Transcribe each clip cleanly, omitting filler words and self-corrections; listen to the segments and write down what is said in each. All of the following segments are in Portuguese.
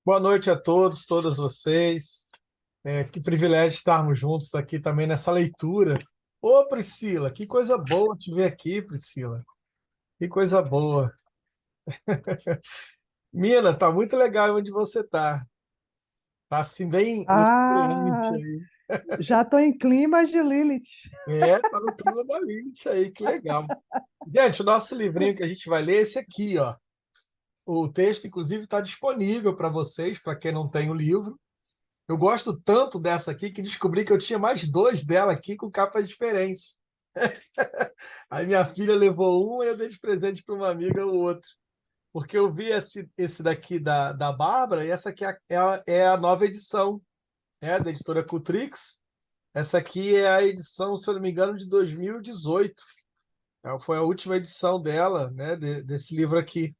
Boa noite a todos, todas vocês. Que privilégio estarmos juntos aqui também nessa leitura. Ô, Priscila, que coisa boa te ver aqui, Priscila. Que coisa boa. Mina, tá muito legal onde você tá. Tá assim bem luxuriante Ah, aí. já estou em clima de Lilith. Tá no clima da Lilith aí, que legal. Gente, o nosso livrinho que a gente vai ler é esse aqui, ó. O texto, inclusive, está disponível para vocês, para quem não tem o livro. Eu gosto tanto dessa aqui que descobri que eu tinha mais dois dela aqui com capas diferentes. Aí minha filha levou um e eu dei de presente para uma amiga o outro. Porque eu vi esse daqui da Bárbara e essa aqui é a nova edição, da editora Cutrix. Essa aqui é a edição, se eu não me engano, de 2018. Foi a última edição dela, né, desse livro aqui.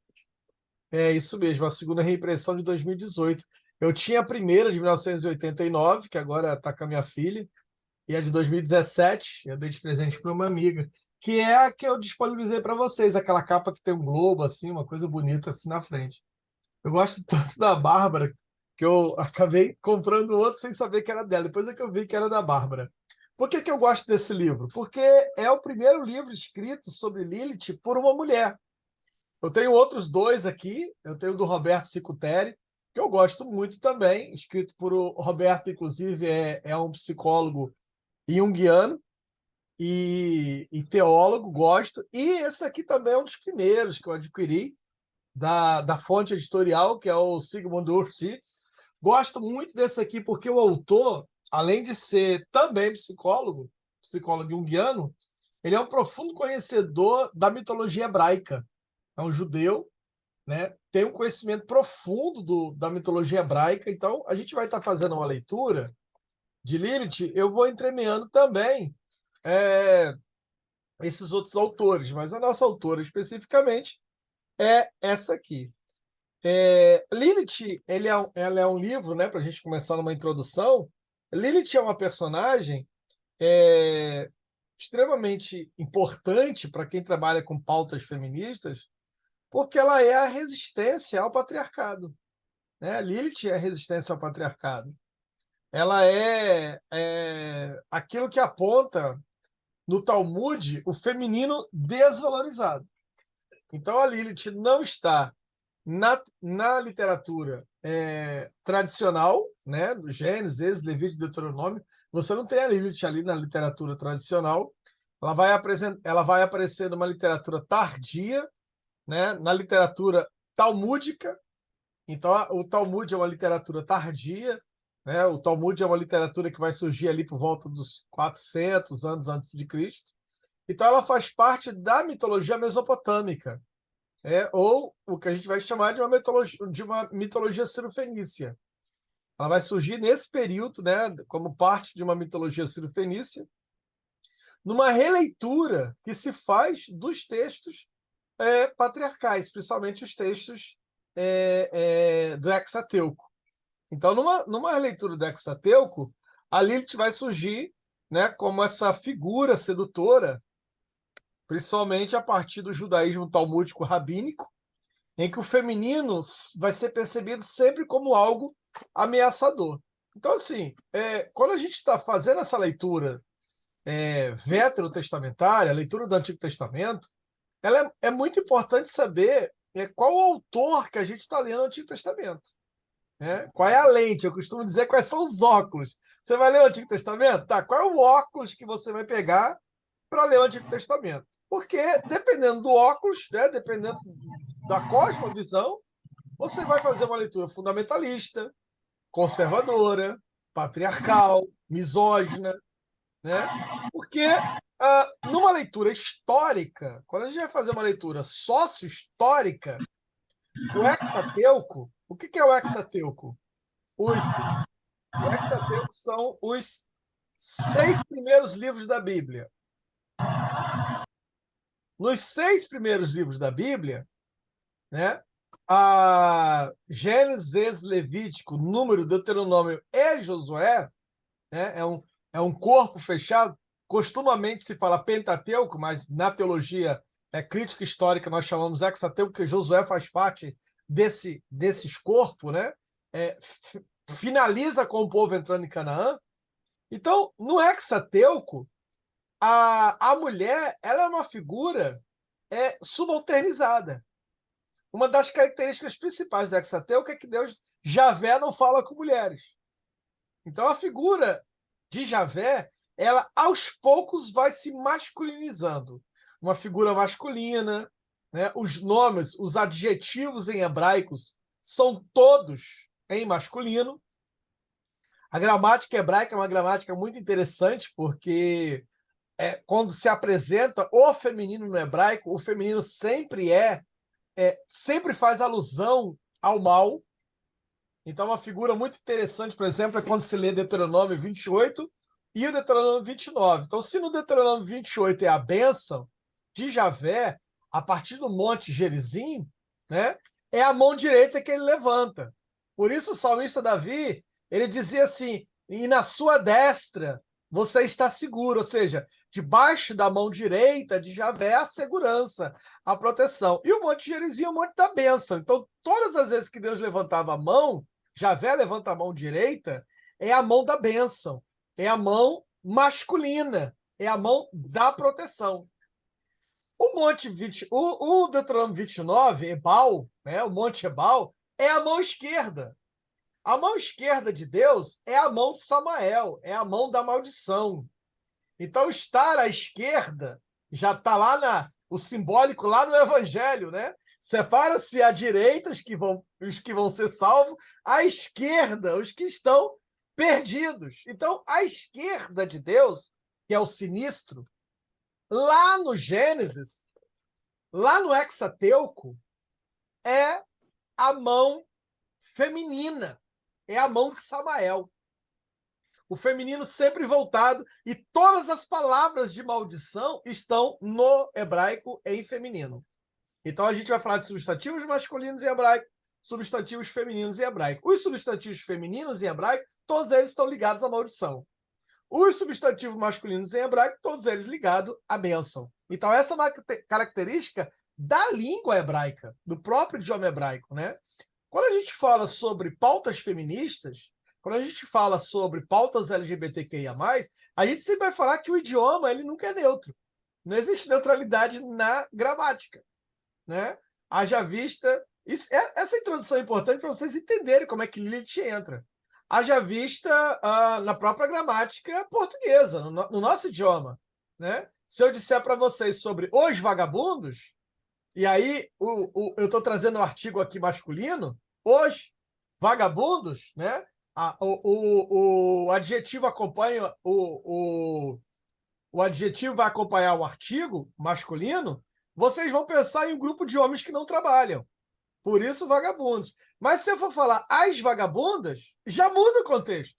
É isso mesmo, a segunda reimpressão de 2018. Eu tinha a primeira de 1989, que agora está com a minha filha, e a de 2017, eu dei de presente para uma amiga, que é a que eu disponibilizei para vocês, aquela capa que tem um globo, assim, uma coisa bonita assim na frente. Eu gosto tanto da Bárbara que eu acabei comprando outro sem saber que era dela. Depois é que eu vi que era da Bárbara. Por que que eu gosto desse livro? Porque é o primeiro livro escrito sobre Lilith por uma mulher. Eu tenho outros dois aqui. Eu tenho o do Roberto Cicutteri, que eu gosto muito também, escrito por o Roberto, inclusive, é um psicólogo junguiano e teólogo, gosto. E esse aqui também é um dos primeiros que eu adquiri, da fonte editorial, que é o Sigmund Ursuits. Gosto muito desse aqui porque o autor, além de ser também psicólogo junguiano, ele é um profundo conhecedor da mitologia hebraica. É um judeu, né? Tem um conhecimento profundo da mitologia hebraica. Então, a gente vai estar fazendo uma leitura de Lilith. Eu vou entremeando também é, esses outros autores, mas a nossa autora especificamente é essa aqui. Lilith, ela é um livro, né, para a gente começar numa introdução. Lilith é uma personagem é, extremamente importante para quem trabalha com pautas feministas, porque ela é a resistência ao patriarcado. Né? Lilith é a resistência ao patriarcado. Ela é aquilo que aponta no Talmud o feminino desvalorizado. Então, a Lilith não está na literatura tradicional, né, do Gênesis, Êxodo, Levítico, Deuteronômio. Você não tem a Lilith ali na literatura tradicional. Ela vai aparecer numa literatura tardia, né, na literatura talmúdica. Então, o Talmud é uma literatura tardia, né? O Talmud é uma literatura que vai surgir ali por volta dos 400 anos antes de Cristo. Então, ela faz parte da mitologia mesopotâmica, ou o que a gente vai chamar de uma mitologia sírio-fenícia. Ela vai surgir nesse período, né, como parte de uma mitologia sírio-fenícia, numa releitura que se faz dos textos patriarcais, principalmente os textos do Hexateuco. Então, numa leitura do Hexateuco, a Lilith vai surgir, né, como essa figura sedutora, principalmente a partir do judaísmo talmúdico rabínico, em que o feminino vai ser percebido sempre como algo ameaçador. Então, assim, quando a gente está fazendo essa leitura veterotestamentária, a leitura do Antigo Testamento, ela é muito importante saber qual o autor que a gente está lendo no Antigo Testamento. Né? Qual é a lente? Eu costumo dizer quais são os óculos. Você vai ler o Antigo Testamento? Tá, qual é o óculos que você vai pegar para ler o Antigo Testamento? Porque dependendo do óculos, né, dependendo da cosmovisão, você vai fazer uma leitura fundamentalista, conservadora, patriarcal, misógina, né? Porque numa leitura histórica, quando a gente vai fazer uma leitura sócio-histórica, o hexateuco, o que é o hexateuco? Os, o hexateuco são os 6 primeiros livros da Bíblia. Nos 6 primeiros livros da Bíblia, né, a Gênesis, Levítico, Número, Deuteronômio e Josué, né, é um corpo fechado. Costumamente se fala Pentateuco, mas na teologia crítica histórica nós chamamos hexateuco, porque Josué faz parte desses corpos, né? finaliza com o povo entrando em Canaã. Então, no Hexateuco, a mulher ela é uma figura subalternizada. Uma das características principais do Hexateuco é que Deus, Javé, não fala com mulheres. Então, a figura de Javé, ela aos poucos vai se masculinizando. Uma figura masculina, né? Os nomes, os adjetivos em hebraicos são todos em masculino. A gramática hebraica é uma gramática muito interessante, porque quando se apresenta o feminino no hebraico, o feminino sempre faz alusão ao mal. Então, uma figura muito interessante, por exemplo, é quando se lê Deuteronômio 28 e o Deuteronômio 29. Então, se no Deuteronômio 28 é a bênção de Javé, a partir do Monte Gerizim, né, é a mão direita que ele levanta. Por isso, o salmista Davi, ele dizia assim, e na sua destra você está seguro, ou seja, debaixo da mão direita de Javé a segurança, a proteção. E o Monte Gerizim é o Monte da bênção. Então, todas as vezes que Deus levantava a mão, Javé levanta a mão direita, é a mão da bênção, é a mão masculina, é a mão da proteção. O Deuteronômio 29, Ebal, né, o Monte Ebal, é a mão esquerda. A mão esquerda de Deus é a mão de Samael, é a mão da maldição. Então, estar à esquerda já está lá o simbólico lá no Evangelho, né? Separa-se à direita os que vão ser salvos, à esquerda os que estão perdidos. Então, à esquerda de Deus, que é o sinistro, lá no Gênesis, lá no Hexateuco, é a mão feminina, é a mão de Samael. O feminino sempre voltado, e todas as palavras de maldição estão no hebraico em feminino. Então a gente vai falar de substantivos masculinos em hebraico, substantivos femininos em hebraico. Os substantivos femininos em hebraico, todos eles estão ligados à maldição. Os substantivos masculinos em hebraico, todos eles ligados à bênção. Então essa é uma característica da língua hebraica, do próprio idioma hebraico, né? Quando a gente fala sobre pautas feministas, quando a gente fala sobre pautas LGBTQIA+, a gente sempre vai falar que o idioma ele nunca é neutro. Não existe neutralidade na gramática, né? Haja vista... essa introdução é importante para vocês entenderem como é que Lilith entra. Haja vista na própria gramática portuguesa, no nosso idioma, né? Se eu disser para vocês sobre os vagabundos, e aí eu estou trazendo um artigo aqui masculino, os vagabundos, né? O adjetivo acompanha o adjetivo vai acompanhar o artigo masculino, vocês vão pensar em um grupo de homens que não trabalham. Por isso, vagabundos. Mas se eu for falar as vagabundas, já muda o contexto.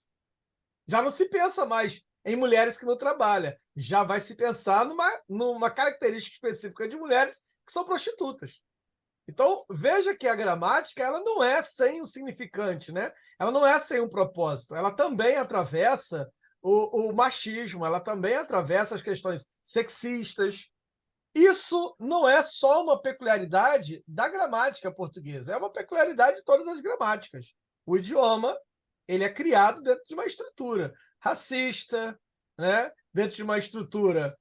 Já não se pensa mais em mulheres que não trabalham. Já vai se pensar numa característica específica de mulheres que são prostitutas. Então, veja que a gramática ela não é sem um significante, né? Ela não é sem um propósito. Ela também atravessa o machismo, ela também atravessa as questões sexistas. Isso não é só uma peculiaridade da gramática portuguesa, é uma peculiaridade de todas as gramáticas. O idioma ele é criado dentro de uma estrutura racista, né? Dentro de uma estrutura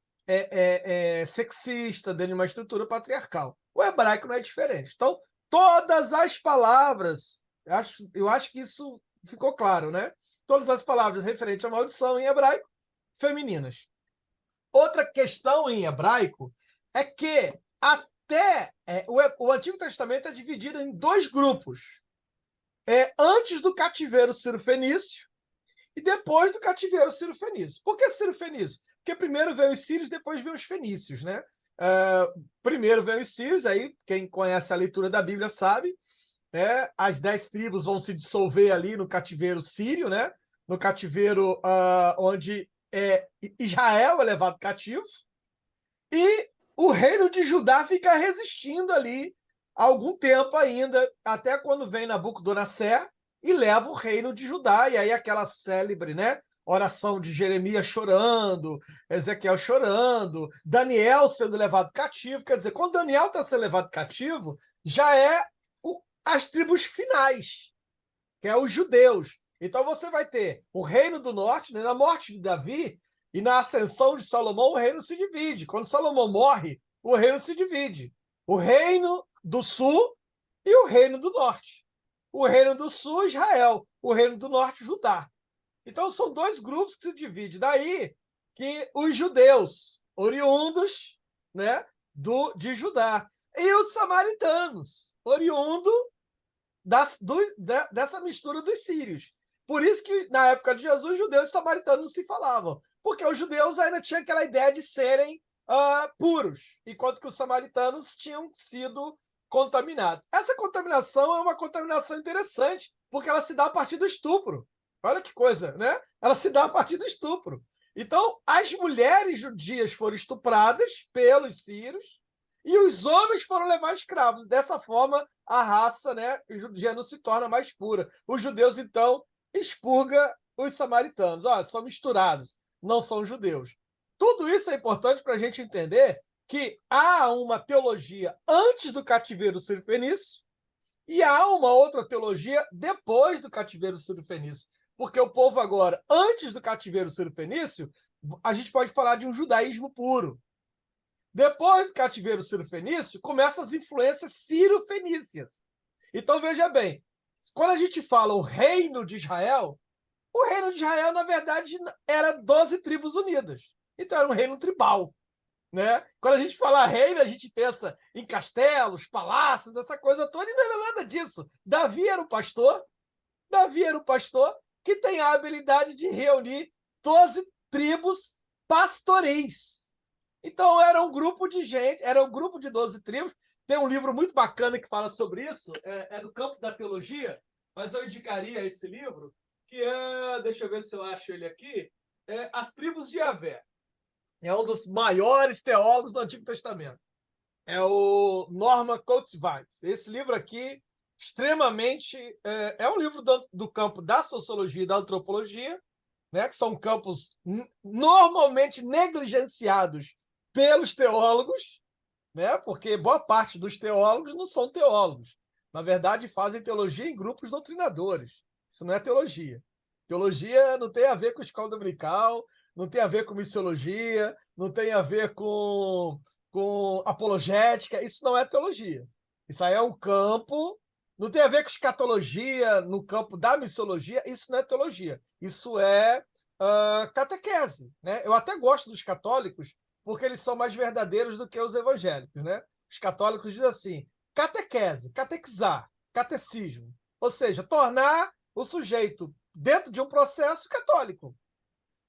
sexista, dentro de uma estrutura patriarcal. O hebraico não é diferente. Então, todas as palavras, eu acho que isso ficou claro, né? Todas as palavras referentes à maldição em hebraico, femininas. Outra questão em hebraico é que até o Antigo Testamento é dividido em dois grupos. Antes do cativeiro sírio-fenício e depois do cativeiro sírio-fenício. Por que sírio-fenício? Porque primeiro veio os sírios, depois veio os fenícios, né? Primeiro veio os sírios, aí quem conhece a leitura da Bíblia sabe, as 10 tribos vão se dissolver ali no cativeiro sírio, né? No cativeiro onde Israel é levado cativo, e o reino de Judá fica resistindo ali há algum tempo ainda, até quando vem Nabucodonosor e leva o reino de Judá, e aí aquela célebre, né, oração de Jeremias chorando, Ezequiel chorando, Daniel sendo levado cativo. Quer dizer, quando Daniel está sendo levado cativo, já é as tribos finais. que é os judeus. Então você vai ter o reino do norte, né? Na morte de Davi e na ascensão de Salomão, o reino se divide. Quando Salomão morre, o reino se divide. O reino do sul e o reino do norte. O reino do sul, Israel. O reino do norte, Judá. Então são dois grupos que se dividem. Daí que os judeus, oriundos, né, de Judá, e os samaritanos, oriundos dessa mistura dos sírios. Por isso que, na época de Jesus, judeus e samaritanos não se falavam, porque os judeus ainda tinham aquela ideia de serem puros, enquanto que os samaritanos tinham sido contaminados. Essa contaminação é uma contaminação interessante, porque ela se dá a partir do estupro. Olha que coisa, né? Ela se dá a partir do estupro. Então, as mulheres judias foram estupradas pelos sírios e os homens foram levados escravos. Dessa forma, a raça, né, judia não se torna mais pura. Os judeus, então, expurga os samaritanos. Olha, são misturados, não são judeus. Tudo isso é importante para a gente entender que há uma teologia antes do cativeiro sírio-fenício e há uma outra teologia depois do cativeiro sírio-fenício. Porque o povo agora, antes do cativeiro sírio-fenício, a gente pode falar de um judaísmo puro. Depois do cativeiro sírio-fenício, começam as influências sírio-fenícias. Então, veja bem, quando a gente fala o reino de Israel, na verdade, era 12 tribos unidas. Então, era um reino tribal. Né? Quando a gente fala reino, a gente pensa em castelos, palácios, essa coisa toda, e não era nada disso. Davi era um pastor que tem a habilidade de reunir 12 tribos pastoreis. Então, era um grupo de gente, era um grupo de 12 tribos. Tem um livro muito bacana que fala sobre isso, é do campo da teologia, mas eu indicaria esse livro, que é, deixa eu ver se eu acho ele aqui, As Tribos de Yahvé. É um dos maiores teólogos do Antigo Testamento. É o Norman Coates. Esse livro aqui, extremamente... É um livro do campo da sociologia e da antropologia, né, que são campos normalmente negligenciados pelos teólogos, né, porque boa parte dos teólogos não são teólogos. Na verdade, fazem teologia em grupos doutrinadores. Isso não é teologia. Teologia não tem a ver com escola dominical, não tem a ver com missiologia, não tem a ver com apologética. Isso não é teologia. Isso aí é um campo... Não tem a ver com escatologia no campo da missiologia. Isso não é teologia. Isso é catequese. Né? Eu até gosto dos católicos, porque eles são mais verdadeiros do que os evangélicos, né? Os católicos dizem assim, catequese, catequizar, catecismo. Ou seja, tornar o sujeito dentro de um processo católico.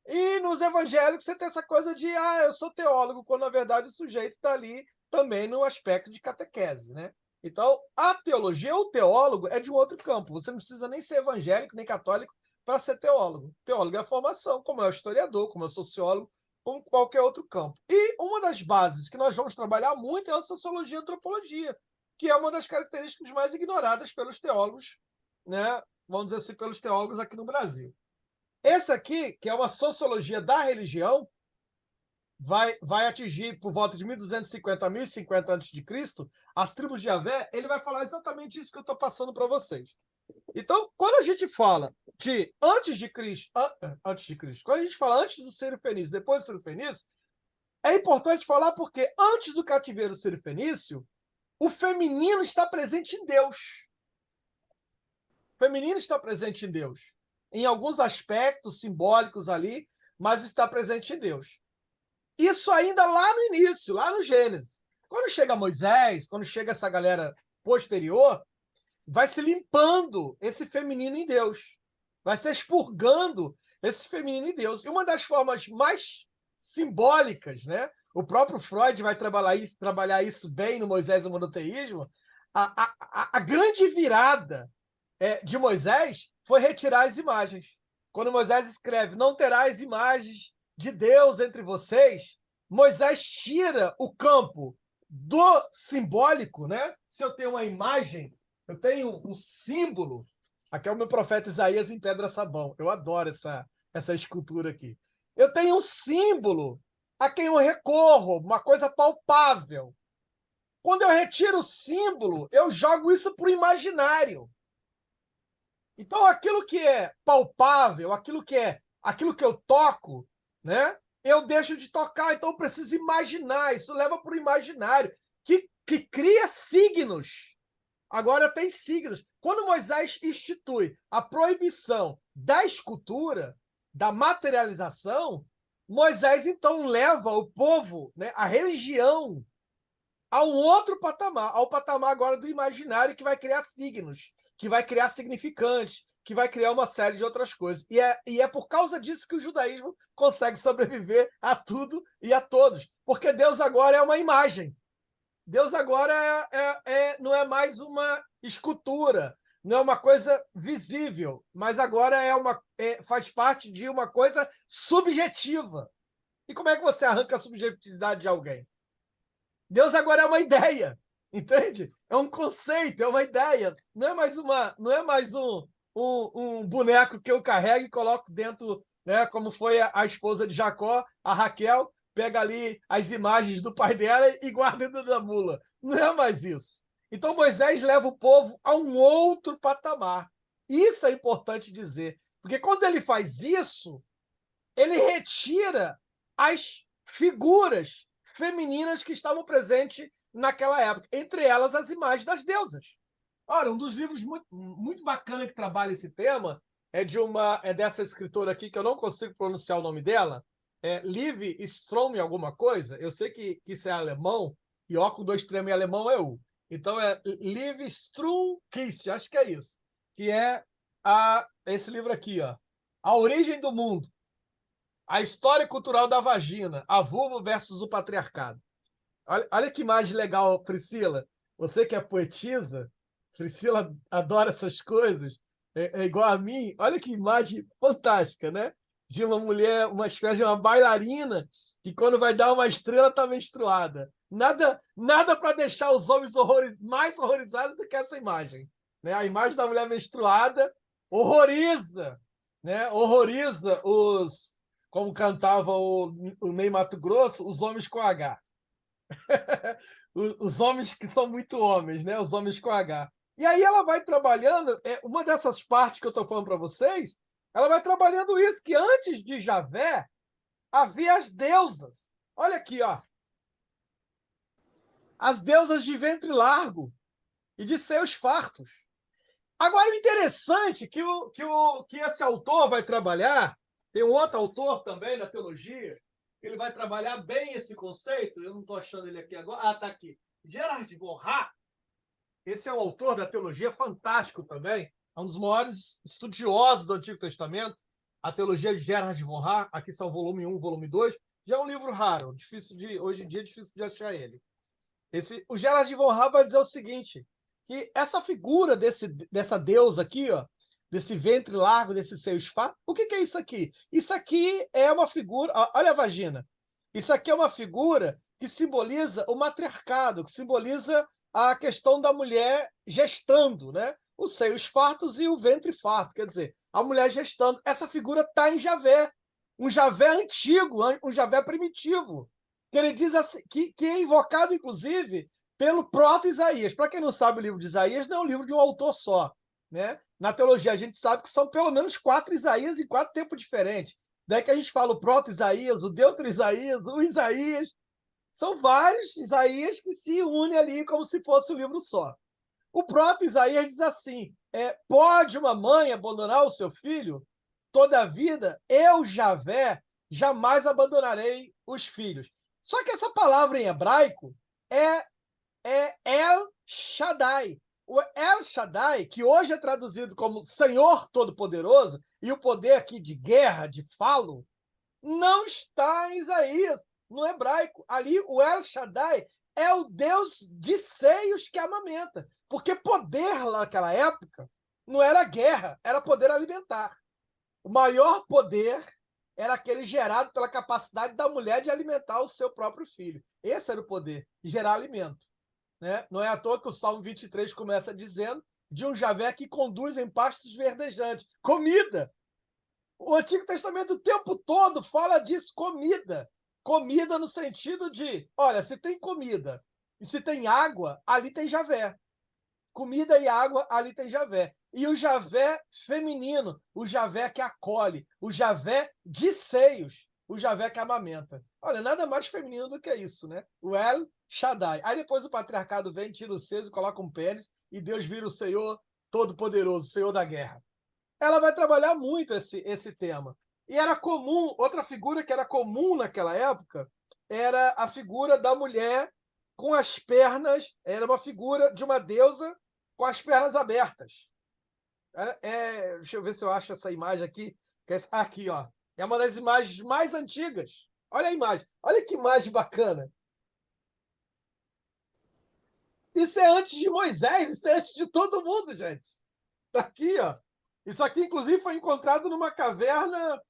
E nos evangélicos você tem essa coisa de, eu sou teólogo, quando na verdade o sujeito está ali também no aspecto de catequese, né? Então, a teologia, o teólogo, é de um outro campo. Você não precisa nem ser evangélico, nem católico para ser teólogo. Teólogo é a formação, como é o historiador, como é o sociólogo, como qualquer outro campo. E uma das bases que nós vamos trabalhar muito é a sociologia e a antropologia, que é uma das características mais ignoradas pelos teólogos, né? Vamos dizer assim, pelos teólogos aqui no Brasil. Esse aqui, que é uma sociologia da religião, vai atingir por volta de 1250 a 1050 a.C., as tribos de Yahvé, ele vai falar exatamente isso que eu estou passando para vocês. Então, quando a gente fala de antes de Cristo, quando a gente fala antes do sírio-fenício, depois do sírio-fenício, é importante falar porque antes do cativeiro sírio-fenício, o feminino está presente em Deus. O feminino está presente em Deus. Em alguns aspectos simbólicos ali, mas está presente em Deus. Isso ainda lá no início, lá no Gênesis. Quando chega Moisés, quando chega essa galera posterior, vai se limpando esse feminino em Deus. Vai se expurgando esse feminino em Deus. E uma das formas mais simbólicas, né? O próprio Freud vai trabalhar isso bem no Moisés e o monoteísmo. A grande virada de Moisés foi retirar as imagens. Quando Moisés escreve, não terás imagens de Deus entre vocês, Moisés tira o campo do simbólico, né? Se eu tenho uma imagem, eu tenho um símbolo. Aqui é o meu profeta Isaías em pedra sabão. Eu adoro essa escultura aqui. Eu tenho um símbolo a quem eu recorro, uma coisa palpável. Quando eu retiro o símbolo, eu jogo isso para o imaginário. Então, aquilo que é palpável, aquilo que eu toco, né? Eu deixo de tocar, então eu preciso imaginar. Isso leva para o imaginário, que cria signos. Agora tem signos. Quando Moisés institui a proibição da escultura, da materialização, Moisés então leva o povo, né, a religião, a um outro patamar, ao patamar agora do imaginário, que vai criar signos, que vai criar significantes, que vai criar uma série de outras coisas. E é por causa disso que o judaísmo consegue sobreviver a tudo e a todos, porque Deus agora é uma imagem. Deus agora não é mais uma escultura, não é uma coisa visível, mas agora faz parte de uma coisa subjetiva. E como é que você arranca a subjetividade de alguém? Deus agora é uma ideia, entende? É um conceito, é uma ideia. Não é mais um boneco que eu carrego e coloco dentro, né? Como foi a esposa de Jacó, a Raquel, pega ali as imagens do pai dela e guarda dentro da mula. Não é mais isso. Então Moisés leva o povo a um outro patamar. Isso é importante dizer, porque quando ele faz isso, ele retira as figuras femininas que estavam presentes naquela época, entre elas as imagens das deusas. Olha, um dos livros muito, muito bacana que trabalha esse tema é dessa escritora aqui, que eu não consigo pronunciar o nome dela, Liv Ström alguma coisa. Eu sei que isso é alemão, e O com dois trema em alemão é U. Então é Liv Ström-Kist, acho que é isso, que é esse livro aqui, ó, A Origem do Mundo. A história cultural da vagina, a vulva versus o patriarcado. Olha que imagem legal, Priscila. Você que é poetisa, Priscila adora essas coisas, é igual a mim. Olha que imagem fantástica, né? De uma mulher, uma espécie de uma bailarina, que quando vai dar uma estrela está menstruada. Nada para deixar os homens mais horrorizados do que essa imagem. Né? A imagem da mulher menstruada horroriza, né? Horroriza como cantava o Ney Matogrosso, os homens com H. Os homens que são muito homens, né? Os homens com H. E aí ela vai trabalhando, uma dessas partes que eu estou falando para vocês, ela vai trabalhando isso, que antes de Javé havia as deusas. Olha aqui, ó. As deusas de ventre largo e de seios fartos. Agora, o interessante que esse autor vai trabalhar, tem um outro autor também da teologia, ele vai trabalhar bem esse conceito, eu não estou achando ele aqui agora. Ah, está aqui. Gerhard von Rach, esse é um autor da teologia fantástico também, é um dos maiores estudiosos do Antigo Testamento. A teologia de Gerhard von Rach, aqui são o volume 1, volume 2, já é um livro raro, hoje em dia é difícil de achar ele. O Gerhard von Rach vai dizer o seguinte, que essa figura dessa deusa aqui, ó, desse ventre largo, desse seio farto, o que é isso aqui? Isso aqui é uma figura, olha a vagina, isso aqui é uma figura que simboliza o matriarcado, que simboliza a questão da mulher gestando, né? Os seios fartos e o ventre farto, quer dizer, a mulher gestando. Essa figura está em Javé, um Javé antigo, um Javé primitivo, que ele diz assim, que é invocado, inclusive, pelo proto-Isaías. Para quem não sabe, o livro de Isaías não é um livro de um autor só. Né? Na teologia, a gente sabe que são pelo menos 4 Isaías em 4 tempos diferentes. Daí que a gente fala o proto-Isaías, o deutero-Isaías, o Isaías. São vários Isaías que se unem ali como se fosse um livro só. O proto-Isaías diz assim, pode uma mãe abandonar o seu filho? Toda a vida, eu, Javé, jamais abandonarei os filhos. Só que essa palavra em hebraico é El Shaddai. O El Shaddai, que hoje é traduzido como Senhor Todo-Poderoso, e o poder aqui de guerra, de falo, não está em Isaías, no hebraico. Ali, o El Shaddai é o Deus de seios que amamenta. Porque poder lá naquela época não era guerra, era poder alimentar. O maior poder era aquele gerado pela capacidade da mulher de alimentar o seu próprio filho. Esse era o poder, gerar alimento. Né? Não é à toa que o Salmo 23 começa dizendo de um Javé que conduz em pastos verdejantes. Comida! O Antigo Testamento o tempo todo fala disso, comida. Comida no sentido de, olha, se tem comida e se tem água, ali tem Javé. comida e água, ali tem Javé. E o Javé feminino, o Javé que acolhe, o Javé de seios, o Javé que amamenta. Olha, nada mais feminino do que isso, né? O El Shaddai. Aí depois o patriarcado vem, tira os seios, coloca um pênis, e Deus vira o Senhor Todo-Poderoso, o Senhor da Guerra. Ela vai trabalhar muito esse tema. E era comum, outra figura que era comum naquela época, era a figura da mulher com as pernas, era uma figura de uma deusa com as pernas abertas. Deixa eu ver se eu acho essa imagem aqui. Aqui, ó. É uma das imagens mais antigas. Olha a imagem. Olha que imagem bacana. Isso é antes de Moisés, isso é antes de todo mundo, gente. Está aqui, ó. Isso aqui, inclusive, foi encontrado numa caverna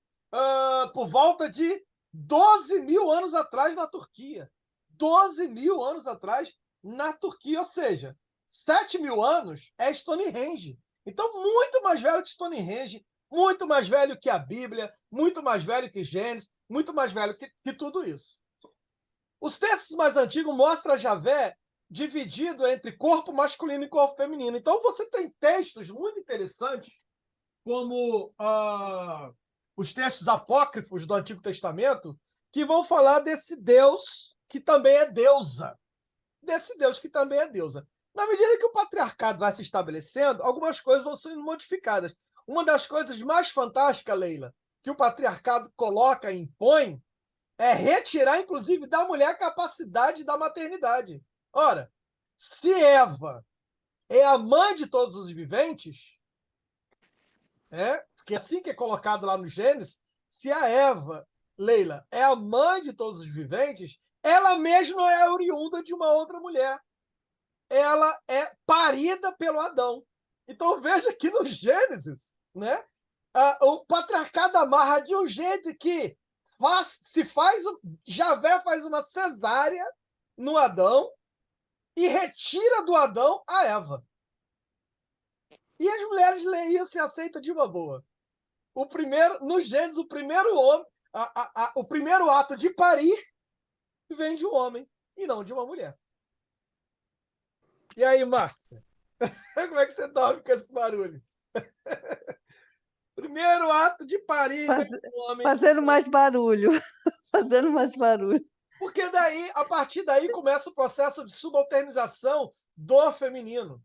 por volta de 12 mil anos atrás na Turquia. 12 mil anos atrás na Turquia, ou seja, 7 mil anos é Stonehenge. Então, muito mais velho que Stonehenge, muito mais velho que a Bíblia, muito mais velho que Gênesis, muito mais velho que tudo isso. Os textos mais antigos mostram Javé dividido entre corpo masculino e corpo feminino. Então, você tem textos muito interessantes, como os textos apócrifos do Antigo Testamento, que vão falar desse Deus que também é deusa. Desse Deus que também é deusa. Na medida que o patriarcado vai se estabelecendo, algumas coisas vão sendo modificadas. Uma das coisas mais fantásticas, Leila, que o patriarcado coloca e impõe, é retirar, inclusive, da mulher a capacidade da maternidade. Ora, se Eva é a mãe de todos os viventes, porque é assim que é colocado lá no Gênesis, se a Eva, Leila, é a mãe de todos os viventes, ela mesma é oriunda de uma outra mulher. Ela é parida pelo Adão. Então veja que no Gênesis, né, o patriarcado amarra de um jeito que Javé faz uma cesárea no Adão e retira do Adão a Eva. E as mulheres leem isso e aceitam de uma boa. No Gênesis, o primeiro homem, o primeiro ato de parir vem de um homem e não de uma mulher. E aí, Márcia? Como é que você dorme com esse barulho? Primeiro ato de parir vem de um homem. Fazendo mais barulho. Fazendo mais barulho. Porque daí, a partir daí, começa o processo de subalternização do feminino.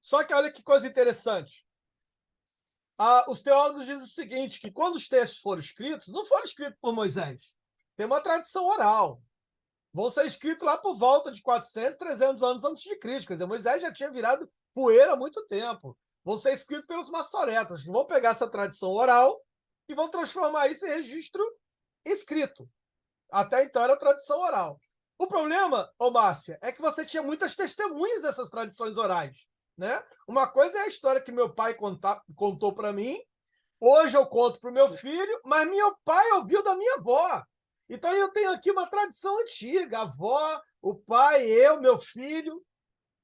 Só que olha que coisa interessante. Os teólogos dizem o seguinte, que quando os textos foram escritos, não foram escritos por Moisés. Tem uma tradição oral. Vão ser escritos lá por volta de 400, 300 anos antes de Cristo. Quer dizer, Moisés já tinha virado poeira há muito tempo. Vão ser escritos pelos maçoretas, que vão pegar essa tradição oral e vão transformar isso em registro escrito. Até então era tradição oral. O problema, Márcia, é que você tinha muitas testemunhas dessas tradições orais. Né? Uma coisa é a história que meu pai contou para mim, hoje eu conto para o meu filho, mas meu pai ouviu da minha avó. Então eu tenho aqui uma tradição antiga, a avó, o pai, eu, meu filho,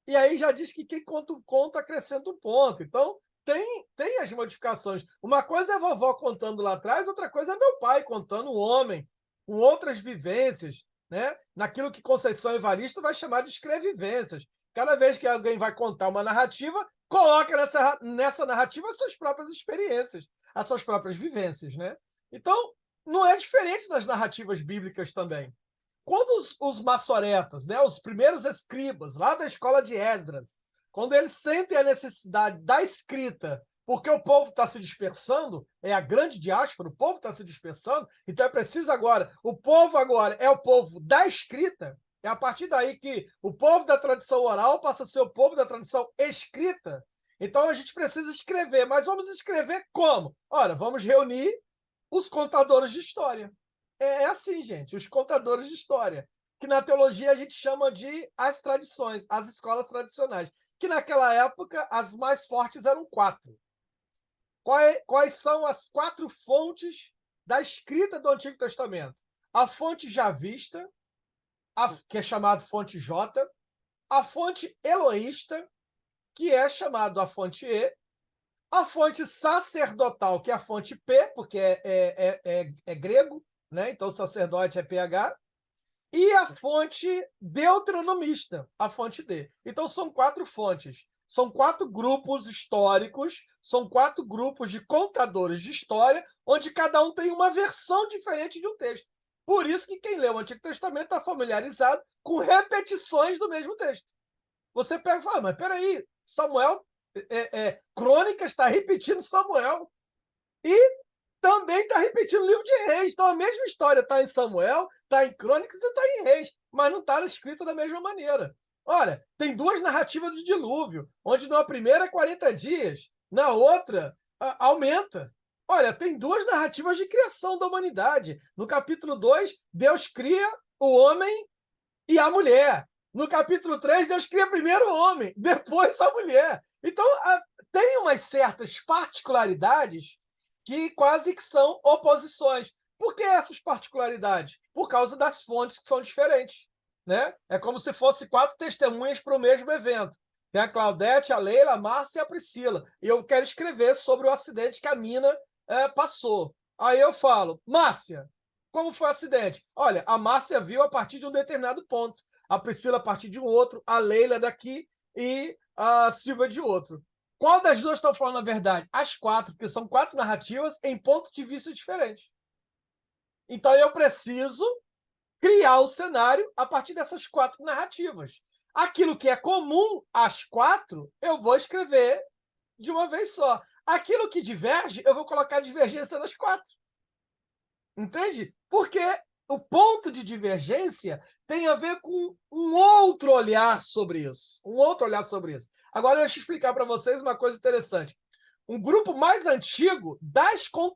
e aí já diz que quem conta um conto acrescenta um ponto. Então tem as modificações. Uma coisa é a vovó contando lá atrás, outra coisa é meu pai contando um homem, com outras vivências, né? Naquilo que Conceição Evaristo vai chamar de escrevivências. Cada vez que alguém vai contar uma narrativa, coloca nessa narrativa as suas próprias experiências, as suas próprias vivências, né? Então, não é diferente das narrativas bíblicas também. Quando os maçoretas, né, os primeiros escribas, lá da escola de Esdras, quando eles sentem a necessidade da escrita, porque o povo está se dispersando, é a grande diáspora, o povo está se dispersando, então é preciso agora, o povo agora é o povo da escrita, é a partir daí que o povo da tradição oral passa a ser o povo da tradição escrita. Então a gente precisa escrever, mas vamos escrever como? Ora, vamos reunir os contadores de história. É assim, gente, os contadores de história, que na teologia a gente chama de as tradições, as escolas tradicionais, que naquela época as mais fortes eram 4. Quais são as 4 fontes da escrita do Antigo Testamento? A fonte javista, que é chamada fonte J, a fonte eloísta, que é chamada a fonte E, a fonte sacerdotal, que é a fonte P, porque é grego, né? Então sacerdote é PH, e a fonte deuteronomista, a fonte D. Então são 4 fontes. São 4 grupos históricos, são 4 grupos de contadores de história, onde cada um tem uma versão diferente de um texto. Por isso que quem lê o Antigo Testamento está familiarizado com repetições do mesmo texto. Você pega e fala, mas peraí, Samuel, Crônicas está repetindo Samuel, e também está repetindo o livro de Reis. Então a mesma história está em Samuel, está em Crônicas e está em Reis, mas não está escrita da mesma maneira. Olha, tem 2 narrativas do dilúvio, onde na primeira é 40 dias, na outra aumenta. Olha, tem 2 narrativas de criação da humanidade. No capítulo 2, Deus cria o homem e a mulher. No capítulo 3, Deus cria primeiro o homem, depois a mulher. Então, tem umas certas particularidades que quase que são oposições. Por que essas particularidades? Por causa das fontes que são diferentes. Né? É como se fosse 4 testemunhas para o mesmo evento. Tem a Claudete, a Leila, a Márcia e a Priscila. E eu quero escrever sobre o acidente que a mina passou. Aí eu falo, Márcia, como foi o acidente? Olha, a Márcia viu a partir de um determinado ponto, a Priscila a partir de um outro, a Leila daqui e a Silvia de outro. Qual das 2 estão falando a verdade? As 4, porque são 4 narrativas em pontos de vista diferentes. Então eu preciso criar o cenário a partir dessas 4 narrativas. Aquilo que é comum às 4, eu vou escrever de uma vez só. Aquilo que diverge, eu vou colocar divergência nas 4. Entende? Porque o ponto de divergência tem a ver com um outro olhar sobre isso. Um outro olhar sobre isso. Agora, deixa eu explicar para vocês uma coisa interessante. Um grupo mais antigo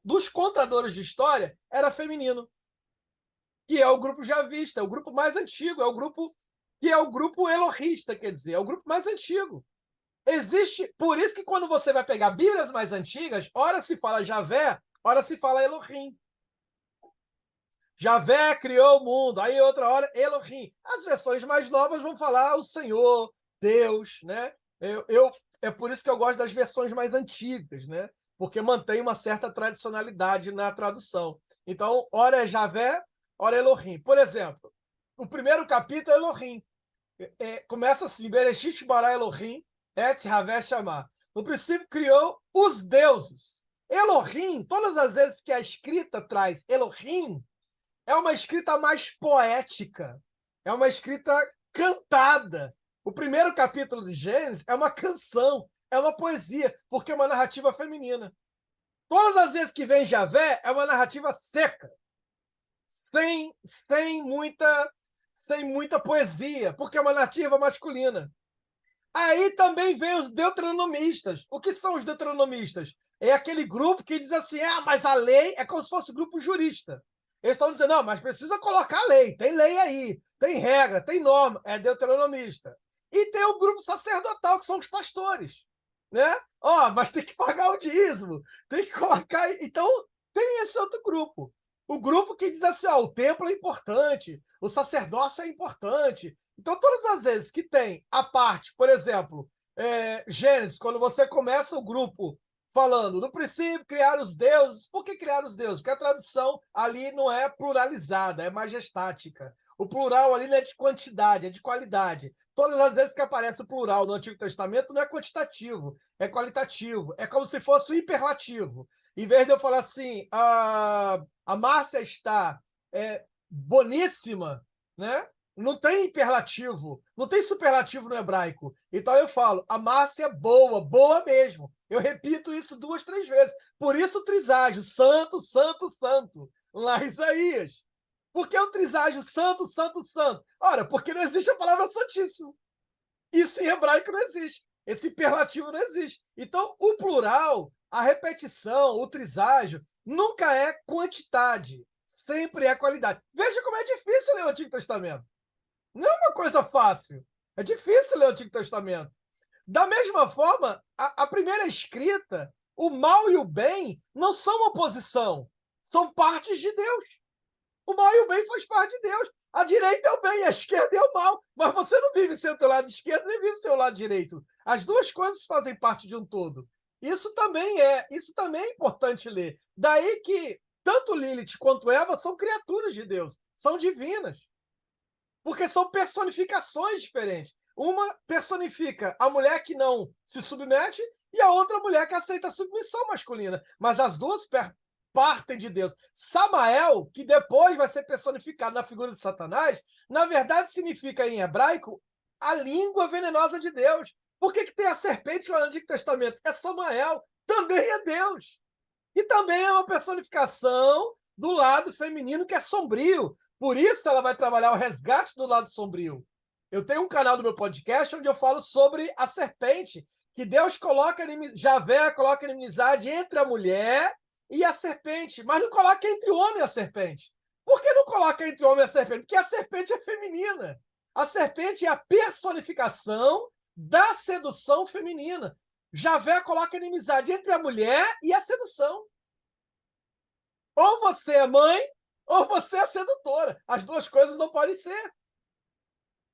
dos contadores de história era feminino, que é o grupo javista, é o grupo mais antigo, é o grupo que é o grupo elohista, quer dizer, é o grupo mais antigo. Existe, por isso que quando você vai pegar Bíblias mais antigas, ora se fala Javé, ora se fala Elohim. Javé criou o mundo, aí outra hora Elohim. As versões mais novas vão falar o Senhor, Deus, né? É por isso que eu gosto das versões mais antigas, né? Porque mantém uma certa tradicionalidade na tradução. Então, ora é Javé, ora é Elohim. Por exemplo, o primeiro capítulo é Elohim. Começa assim, Bereshit bara Elohim, et Havé Shamá. No princípio criou os deuses. Elohim, todas as vezes que a escrita traz Elohim, é uma escrita mais poética, é uma escrita cantada. O primeiro capítulo de Gênesis é uma canção, é uma poesia, porque é uma narrativa feminina. Todas as vezes que vem Javé, é uma narrativa seca, sem muita poesia, porque é uma narrativa masculina. Aí também vem os deuteronomistas. O que são os deuteronomistas? É aquele grupo que diz assim, mas a lei é como se fosse um grupo jurista. Eles estão dizendo, não, mas precisa colocar lei, tem lei aí, tem regra, tem norma, é deuteronomista. E tem o grupo sacerdotal, que são os pastores. Né? Mas tem que pagar o dízimo, tem que colocar... Então, tem esse outro grupo. O grupo que diz assim, o templo é importante, o sacerdócio é importante. Então, todas as vezes que tem a parte, por exemplo, Gênesis, quando você começa o grupo falando, no princípio, criar os deuses. Por que criar os deuses? Porque a tradução ali não é pluralizada, é majestática. O plural ali não é de quantidade, é de qualidade. Todas as vezes que aparece o plural no Antigo Testamento, não é quantitativo, é qualitativo. É como se fosse o hiperlativo. Em vez de eu falar assim, a Márcia está boníssima, né? Não tem hiperlativo, não tem superlativo no hebraico. Então eu falo, a Márcia é boa, boa mesmo. Eu repito isso 2, 3 vezes. Por isso o triságio, santo, santo, santo, lá em Isaías. Por que o triságio santo, santo, santo? Ora, porque não existe a palavra santíssimo. Isso em hebraico não existe. Esse hiperlativo não existe. Então, o plural, a repetição, o triságio, nunca é quantidade, sempre é qualidade. Veja como é difícil ler o Antigo Testamento. Não é uma coisa fácil. É difícil ler o Antigo Testamento. Da mesma forma, a primeira escrita, o mal e o bem não são oposição, são partes de Deus. O mal e o bem faz parte de Deus. A direita é o bem, a esquerda é o mal. Mas você não vive sem o teu lado esquerdo, nem vive sem o lado direito. As duas coisas fazem parte de um todo. Isso também é importante ler. Daí que tanto Lilith quanto Eva são criaturas de Deus, são divinas. Porque são personificações diferentes. uma personifica a mulher que não se submete e a outra mulher que aceita a submissão masculina. Mas as duas partem de Deus. Samael, que depois vai ser personificado na figura de Satanás, na verdade significa em hebraico a língua venenosa de Deus. Por que tem a serpente lá no Antigo Testamento? É Samael, também é Deus. E também é uma personificação do lado feminino que é sombrio. Por isso ela vai trabalhar o resgate do lado sombrio. Eu tenho um canal do meu podcast onde eu falo sobre a serpente, que Deus coloca, Javé coloca inimizade entre a mulher e a serpente, mas não coloca entre o homem e a serpente. Por que não coloca entre o homem e a serpente? Porque a serpente é feminina. A serpente é a personificação da sedução feminina. Javé coloca inimizade entre a mulher e a sedução. Ou você é mãe, ou você é sedutora. As duas coisas não podem ser.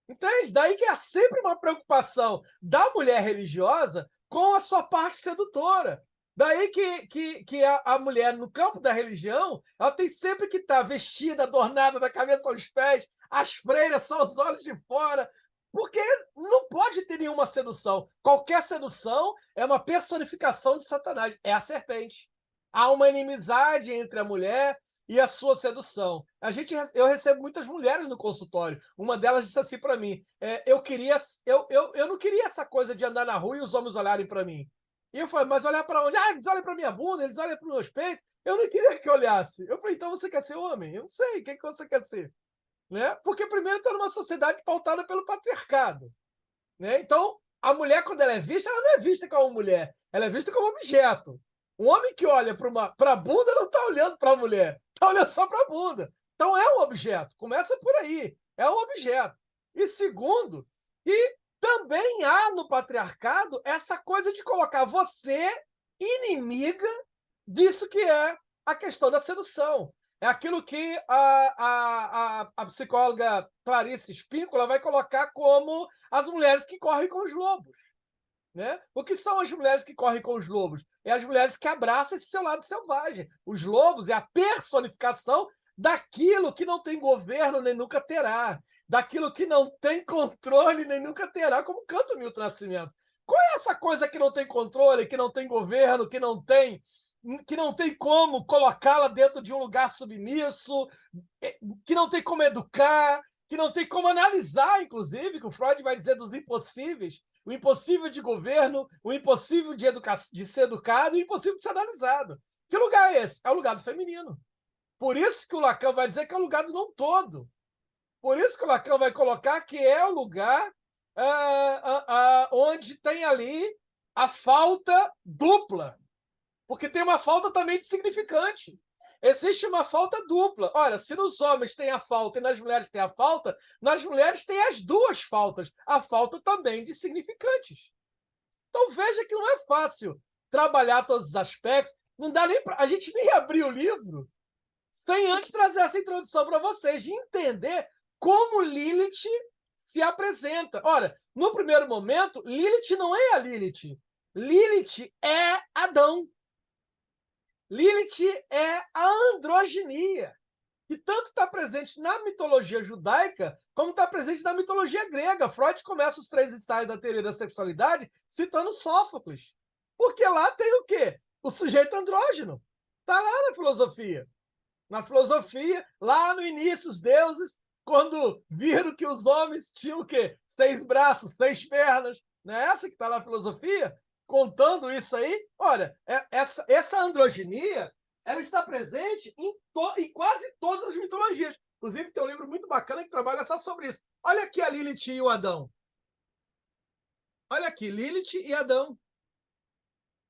Entende? Daí que há sempre uma preocupação da mulher religiosa com a sua parte sedutora. Daí que a mulher, no campo da religião, ela tem sempre que estar vestida, adornada da cabeça aos pés, as freiras são os olhos de fora, porque não pode ter nenhuma sedução. Qualquer sedução é uma personificação de Satanás, é a serpente. Há uma inimizade entre a mulher e a sua sedução. Eu recebo muitas mulheres no consultório. Uma delas disse assim para mim: eu não queria essa coisa de andar na rua e os homens olharem para mim. E eu falei, mas olhar para onde? Ah, eles olham para minha bunda, eles olham para os meus peitos. Eu não queria que olhasse. Eu falei, então você quer ser homem? Eu não sei, o que você quer ser? Né? Porque primeiro está numa sociedade pautada pelo patriarcado. Né? Então, a mulher, quando ela não é vista como mulher, ela é vista como objeto. Um homem que olha para a bunda não está olhando para a mulher, está olhando só para a bunda. Então é um objeto, começa por aí, é um objeto. E segundo, que também há no patriarcado essa coisa de colocar você inimiga disso que é a questão da sedução. É aquilo que a psicóloga Clarice Spíncula vai colocar como as mulheres que correm com os lobos. Né? O que são as mulheres que correm com os lobos? É as mulheres que abraçam esse seu lado selvagem. Os lobos é a personificação daquilo que não tem governo nem nunca terá, daquilo que não tem controle nem nunca terá, como canta o Milton Nascimento. Qual é essa coisa que não tem controle, que não tem governo, que não tem como colocá-la dentro de um lugar submisso, que não tem como educar, que não tem como analisar, inclusive, que o Freud vai dizer dos impossíveis, o impossível de governo, o impossível de ser educado e o impossível de ser analisado. Que lugar é esse? É o lugar do feminino. Por isso que o Lacan vai dizer que é o lugar do não todo. Por isso que o Lacan vai colocar que é o lugar onde tem ali a falta dupla. Porque tem uma falta também de significante. Existe uma falta dupla. Olha, se nos homens tem a falta e nas mulheres tem a falta, nas mulheres tem as duas faltas. A falta também de significantes. Então veja que não é fácil trabalhar todos os aspectos. Não dá nem a gente nem abrir o livro sem antes trazer essa introdução para vocês, de entender como Lilith se apresenta. Ora, no primeiro momento, Lilith não é a Lilith. Lilith é Adão. Lilith é a androginia, que tanto está presente na mitologia judaica, como está presente na mitologia grega. Freud começa os 3 ensaios da teoria da sexualidade citando Sófocles. Porque lá tem o quê? O sujeito andrógeno. Está lá na filosofia. Na filosofia, lá no início, os deuses, quando viram que os homens tinham o quê? 6 braços, 6 pernas. Não é essa que está na filosofia? Contando isso aí, olha, essa androginia, ela está presente em quase todas as mitologias. Inclusive, tem um livro muito bacana que trabalha só sobre isso. Olha aqui a Lilith e o Adão. Olha aqui, Lilith e Adão.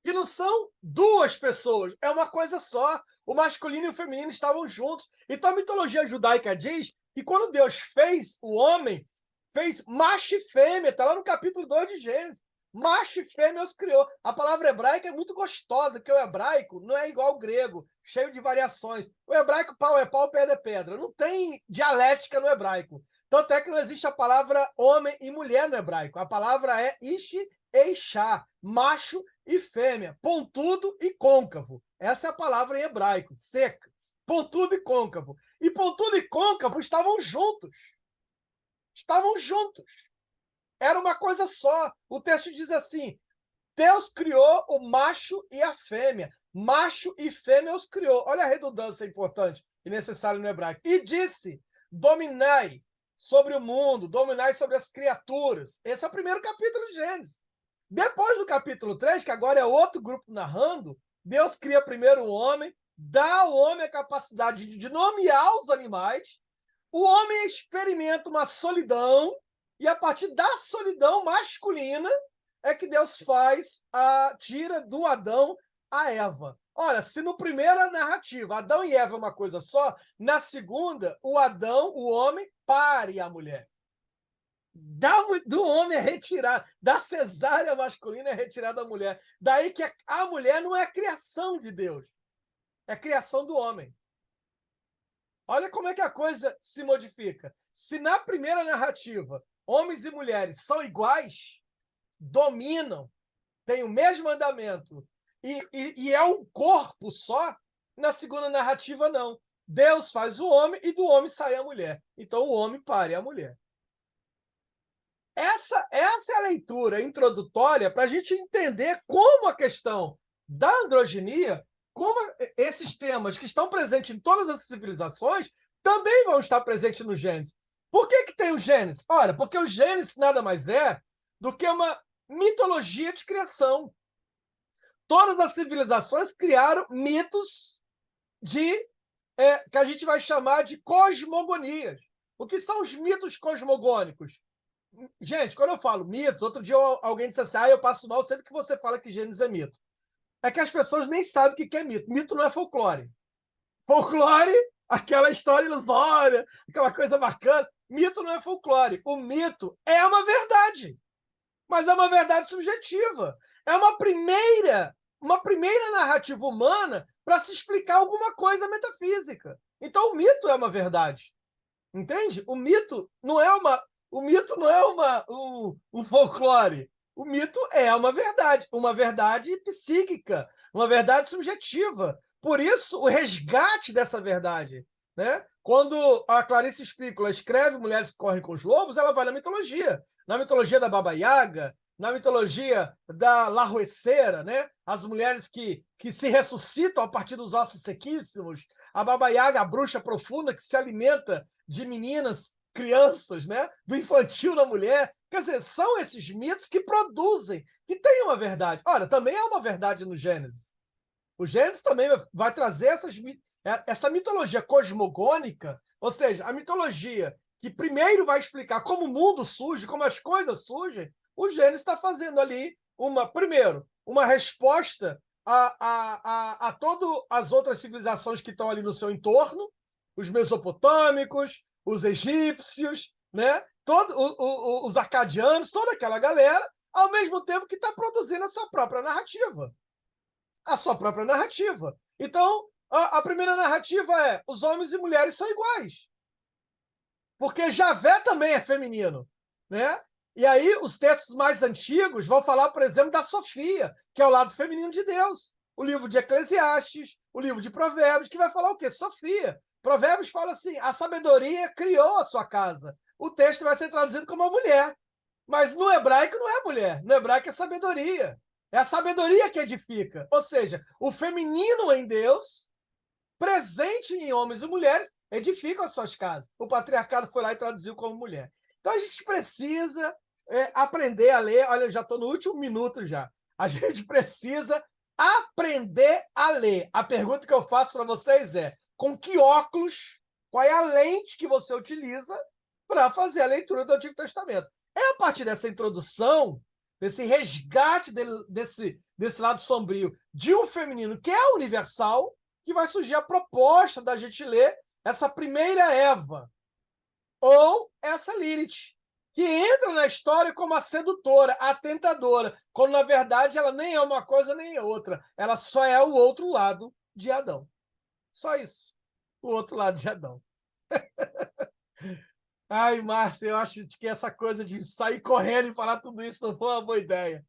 Que não são duas pessoas, é uma coisa só. O masculino e o feminino estavam juntos. Então a mitologia judaica diz que quando Deus fez o homem, fez macho e fêmea, está lá no capítulo 2 de Gênesis. Macho e fêmea os criou. A palavra hebraica é muito gostosa, porque o hebraico não é igual ao grego, cheio de variações. O hebraico, pau é pau, pedra é pedra. Não tem dialética no hebraico. Tanto é que não existe a palavra homem e mulher no hebraico. A palavra é ishi e ishá, macho e fêmea, pontudo e côncavo. Essa é a palavra em hebraico, seca. Pontudo e côncavo. E pontudo e côncavo estavam juntos. Estavam juntos. Era uma coisa só. O texto diz assim: Deus criou o macho e a fêmea. Macho e fêmea os criou. Olha a redundância importante e necessária no hebraico. E disse: dominai sobre o mundo, dominai sobre as criaturas. Esse é o primeiro capítulo de Gênesis. Depois do capítulo 3, que agora é outro grupo narrando, Deus cria primeiro o homem, dá ao homem a capacidade de nomear os animais, o homem experimenta uma solidão, e a partir da solidão masculina é que Deus tira do Adão a Eva. Ora, se no primeira narrativa Adão e Eva é uma coisa só, na segunda, o Adão, o homem, pare a mulher. Do homem é retirado, da cesárea masculina é retirada a mulher. Daí que a mulher não é criação de Deus, é criação do homem. Olha como é que a coisa se modifica. Se na primeira narrativa homens e mulheres são iguais, dominam, têm o mesmo andamento e é um corpo só, na segunda narrativa não. Deus faz o homem e do homem sai a mulher. Então o homem pare a mulher. Essa é a leitura introdutória para a gente entender como a questão da androginia, como esses temas que estão presentes em todas as civilizações, também vão estar presentes no Gênesis. Por que tem o Gênesis? Ora, porque o Gênesis nada mais é do que uma mitologia de criação. Todas as civilizações criaram mitos que a gente vai chamar de cosmogonias. O que são os mitos cosmogônicos? Gente, quando eu falo mitos, outro dia alguém disse assim: eu passo mal sempre que você fala que Gênesis é mito. É que as pessoas nem sabem o que é mito. Mito não é folclore. Folclore, aquela história ilusória, aquela coisa bacana. Mito não é folclore. O mito é uma verdade, mas é uma verdade subjetiva. É uma primeira narrativa humana para se explicar alguma coisa metafísica. Então, o mito é uma verdade. Entende? O mito não é um folclore. O mito é uma verdade psíquica, uma verdade subjetiva. Por isso, o resgate dessa verdade. Né? Quando a Clarice Spícola escreve Mulheres que Correm com os Lobos, ela vai na mitologia da Baba Yaga, na mitologia da Larroeceira, né? As mulheres que se ressuscitam a partir dos ossos sequíssimos, a Baba Yaga, a bruxa profunda que se alimenta de meninas, crianças, né? Do infantil na mulher. Quer dizer, são esses mitos que produzem, que têm uma verdade. Ora, também há uma verdade no Gênesis. O Gênesis também vai trazer essa mitologia cosmogônica, ou seja, a mitologia que primeiro vai explicar como o mundo surge, como as coisas surgem. O Gênesis está fazendo ali, primeiro, uma resposta a todas as outras civilizações que estão ali no seu entorno, os mesopotâmicos, os egípcios, né? Os acadianos, toda aquela galera, ao mesmo tempo que está produzindo a sua própria narrativa. Então, a primeira narrativa é: os homens e mulheres são iguais. Porque Javé também é feminino, né? E aí os textos mais antigos vão falar, por exemplo, da Sofia, que é o lado feminino de Deus. O livro de Eclesiastes, o livro de Provérbios, que vai falar o quê? Sofia. Provérbios fala assim: a sabedoria criou a sua casa. O texto vai ser traduzido como a mulher. Mas no hebraico não é mulher, no hebraico é sabedoria. É a sabedoria que edifica. Ou seja, o feminino em Deus, presente em homens e mulheres, edificam as suas casas. O patriarcado foi lá e traduziu como mulher. Então a gente precisa aprender a ler. Olha, eu já estou no último minuto já. A gente precisa aprender a ler. A pergunta que eu faço para vocês é: com que óculos, qual é a lente que você utiliza para fazer a leitura do Antigo Testamento? É a partir dessa introdução, desse resgate desse lado sombrio de um feminino que é universal, que vai surgir a proposta da gente ler essa primeira Eva, ou essa Lilith, que entra na história como a sedutora, a tentadora, quando na verdade ela nem é uma coisa nem é outra, ela só é o outro lado de Adão. Só isso, o outro lado de Adão. Ai, Márcia, eu acho que essa coisa de sair correndo e falar tudo isso não foi uma boa ideia.